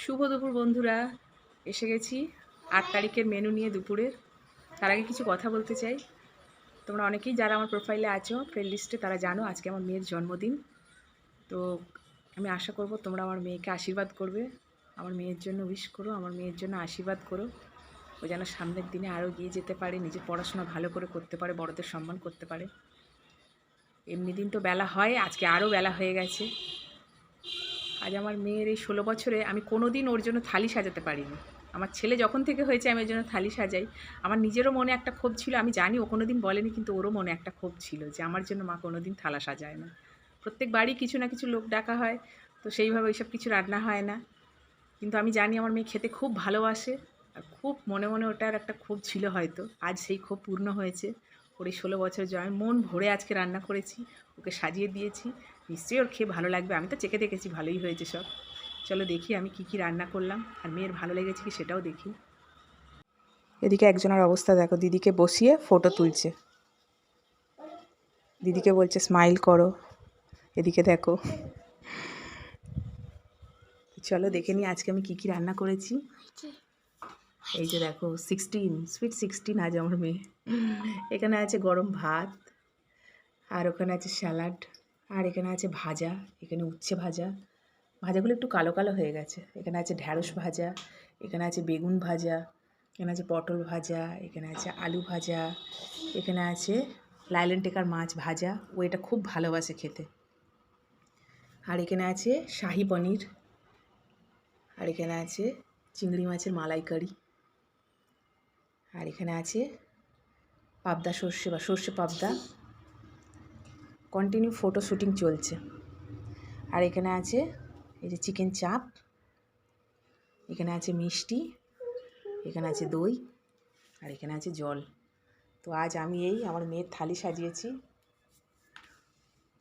শুভ দুপুর বন্ধুরা, এসে গেছি ৮ তারিখের মেনু নিয়ে দুপুরের। তার আগে কিছু কথা বলতে চাই। তোমরা অনেকেই যারা আমার প্রোফাইলে আছো ফ্রেন্ড লিস্টে তারা জানো আজকে আমার মেয়ের জন্মদিন। তো আমি আশা করব তোমরা আমার মেয়েকে আশীর্বাদ করবে, আমার মেয়ের জন্য উইশ করো, আমার মেয়ের জন্য আশীর্বাদ করো। ও যেন সামনের দিনে আরও এগিয়ে যেতে পারে, নিজের পড়াশোনা ভালো করে করতে পারে, বড়দের সম্মান করতে পারে। এমনি দিন তো বেলা হয়, আজকে আরও বেলা হয়ে গেছে। আজ আমার মেয়ের এই 16 বছরে আমি কোনো দিন ওর জন্য থালি সাজাতে পারিনি। আমার ছেলে যখন থেকে হয়েছে আমি ওর জন্য থালি সাজাই। আমার নিজেরও মনে একটা ক্ষোভ ছিল, আমি জানি ও কোনো দিন বলেনি, কিন্তু ওরও মনে একটা ক্ষোভ ছিল যে আমার জন্য মা কোনো দিন থালা সাজায় না। প্রত্যেক বাড়ি কিছু না কিছু লোক ডাকা হয়, তো সেইভাবে ওইসব কিছু রান্না হয় না। কিন্তু আমি জানি আমার মেয়ে খেতে খুব ভালোবাসে, আর খুব মনে মনে ওটার একটা ক্ষোভ ছিল হয়তো। আজ সেই ক্ষোভ পূর্ণ হয়েছে। ওর এই 16 বছর জয় মন ভরে আজকে রান্না করেছি, ওকে সাজিয়ে দিয়েছি। নিশ্চয়ই ওর খেয়ে ভালো লাগবে, আমি তো চেখে দেখেছি ভালোই হয়েছে সব। চলো দেখি আমি কি কি রান্না করলাম, আর মেয়ের ভালো লেগেছে কি সেটাও দেখি। এদিকে একজনের অবস্থা দেখো, দিদিকে বসিয়ে ফটো তুলছে, দিদিকে বলছে স্মাইল করো। এদিকে দেখো, চলো দেখে নিই আজকে আমি কি কি রান্না করেছি। এই যে দেখো 16 সুইট 16 আজ আমার মেয়ে। এখানে আছে গরম ভাত, আর ওখানে আছে স্যালাড, আর এখানে আছে ভাজা, এখানে উচ্ছে ভাজা, ভাজাগুলো একটু কালো কালো হয়ে গেছে। এখানে আছে ঢ্যাঁড়স ভাজা, এখানে আছে বেগুন ভাজা, এখানে আছে পটল ভাজা, এখানে আছে আলু ভাজা, এখানে আছে লাইলন টেকার মাছ ভাজা, ও এটা খুব ভালোবাসে খেতে। আর এখানে আছে শাহি পনির, আর এখানে আছে চিংড়ি মাছের মালাইকারি, আর এখানে আছে পাবদা সর্ষে বা সর্ষে পাবদা। কন্টিনিউ ফটো শ্যুটিং চলছে। আর এখানে আছে এই যে চিকেন চাপ, এখানে আছে মিষ্টি, এখানে আছে দই, আর এখানে আছে জল। তো আজ আমি এই আমার মেয়ের থালি সাজিয়েছি।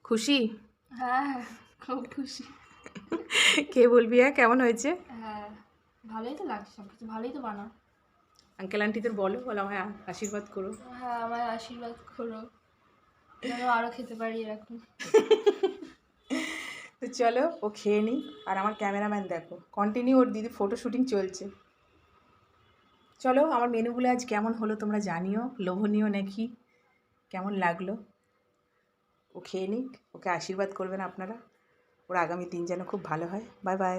খুশি? হ্যাঁ, খুব খুশি। কে বলবি হ্যাঁ কেমন হয়েছে? হ্যাঁ, ভালোই তো লাগছে, সব কিছু ভালোই তো বানাও। আঙ্কেল আন্টিদের বলো আমায় আশীর্বাদ করো। হ্যাঁ, আমায় আশীর্বাদ করো যেন আরও খেতে পারি এরকম। তো চলো ও খেয়ে নিই, আর আমার ক্যামেরাম্যান দেখো কন্টিনিউ ওর দিদি ফটো শ্যুটিং চলছে। চলো আমার মেনুগুলো আজ কেমন হলো তোমরা জানিও, লোভনীয় নাকি, কেমন লাগলো। ও খেয়ে নিক, ওকে আশীর্বাদ করবেন আপনারা, ওর আগামী দিন যেন খুব ভালো হয়। Bye bye.